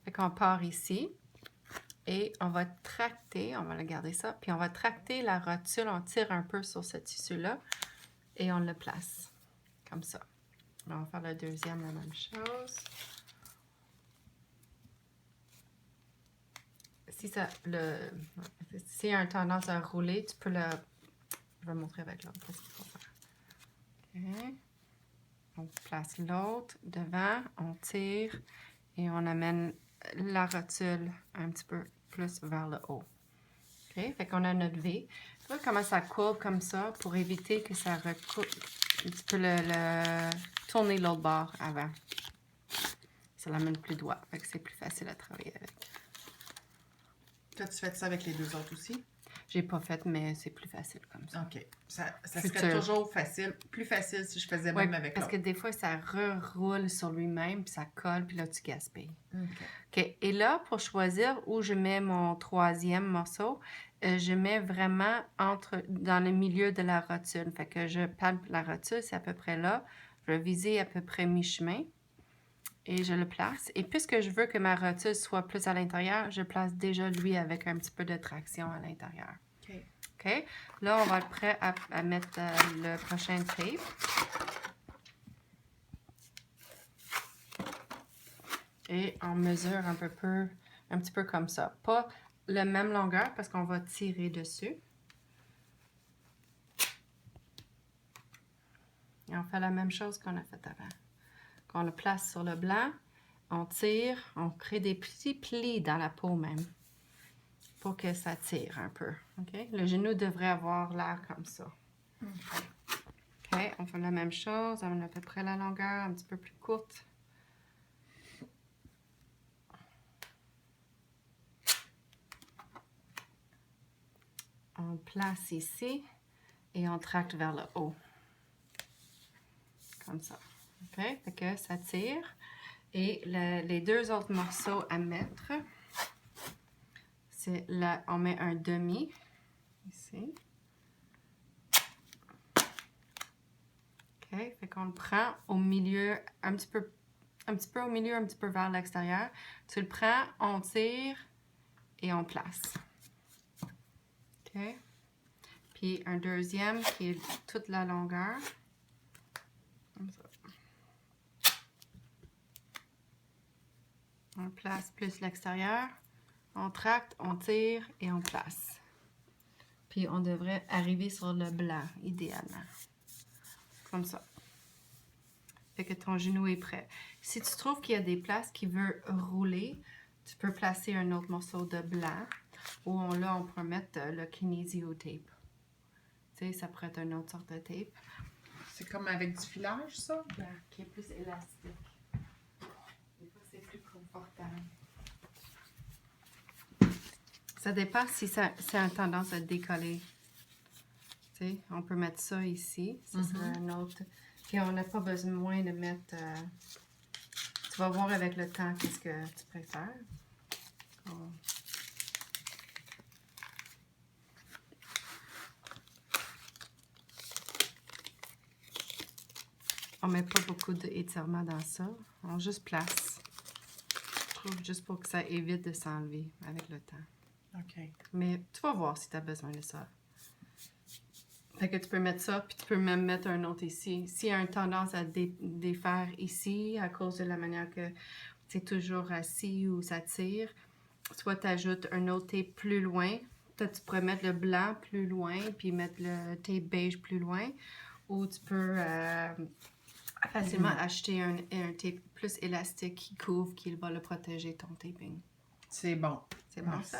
Fait qu'on part ici et on va tracter, on va garder ça, puis on va tracter la rotule, on tire un peu sur ce tissu-là et on le place comme ça. On va faire le deuxième, la même chose. Si ça, s'il y a une tendance à rouler, tu peux le... Je vais montrer avec l'autre qu'est-ce qu'il faut faire. OK. On place l'autre devant, on tire et on amène la rotule un petit peu plus vers le haut. OK? Fait qu'on a notre V. Tu vois comment ça courbe comme ça pour éviter que ça recoupe. Tu peux le tourner l'autre bord avant. Ça l'amène plus droit. Fait que c'est plus facile à travailler avec. Toi, tu fais ça avec les deux autres aussi? J'ai pas fait, mais c'est plus facile comme ça. OK. Ça serait toujours plus facile si je faisais même avec parce l'autre. que des fois, ça reroule sur lui-même, puis ça colle, puis là, tu gaspilles. OK. OK. Et là, pour choisir où je mets mon troisième morceau, je mets vraiment dans le milieu de la rotule. Fait que je palpe la rotule, c'est à peu près là. Je vais viser à peu près mi-chemin. Et je le place. Et puisque je veux que ma rotule soit plus à l'intérieur, je place déjà lui avec un petit peu de traction à l'intérieur. OK. OK? Là, on va être prêt à mettre le prochain tape. Et on mesure un petit peu comme ça. Pas la même longueur parce qu'on va tirer dessus. Et on fait la même chose qu'on a fait avant. On le place sur le blanc, on tire, on crée des petits plis dans la peau même pour que ça tire un peu. Okay? Le genou devrait avoir l'air comme ça. OK, on fait la même chose, on a à peu près la longueur, un petit peu plus courte. On place ici et on tracte vers le haut. Comme ça. OK? Fait que ça tire. Et les deux autres morceaux à mettre, c'est là, on met un demi ici. OK? Fait qu'on le prend au milieu, un petit peu au milieu, un petit peu vers l'extérieur. Tu le prends, on tire et on place. OK? Puis un deuxième qui est toute la longueur. Comme ça. On place plus l'extérieur. On tracte, on tire et on place. Puis on devrait arriver sur le blanc, idéalement. Comme ça. Fait que ton genou est prêt. Si tu trouves qu'il y a des places qui veulent rouler, tu peux placer un autre morceau de blanc. Ou là, on peut mettre le Kinesio tape. Tu sais, ça pourrait être une autre sorte de tape. C'est comme avec du filage, ça? Blanc, qui est plus élastique. Des fois, c'est plus confortable. Ça dépend si ça a tendance à décoller. Tu sais, on peut mettre ça ici. Ça serait un autre. Puis on n'a pas besoin de mettre... tu vas voir avec le temps qu'est-ce que tu préfères. On met pas beaucoup d'étirement dans ça. On juste place. Je trouve juste pour que ça évite de s'enlever avec le temps. OK. Mais tu vas voir si tu as besoin de ça. Fait que tu peux mettre ça, puis tu peux même mettre un autre ici. S'il y a une tendance à défaire ici, à cause de la manière que tu es toujours assis ou ça tire, soit tu ajoutes un autre tape plus loin. Toi, tu pourrais mettre le blanc plus loin, puis mettre le tape beige plus loin. Ou tu peux facilement acheter un tape plus élastique qui couvre, qui va le protéger, ton taping. C'est bon. C'est bon ça?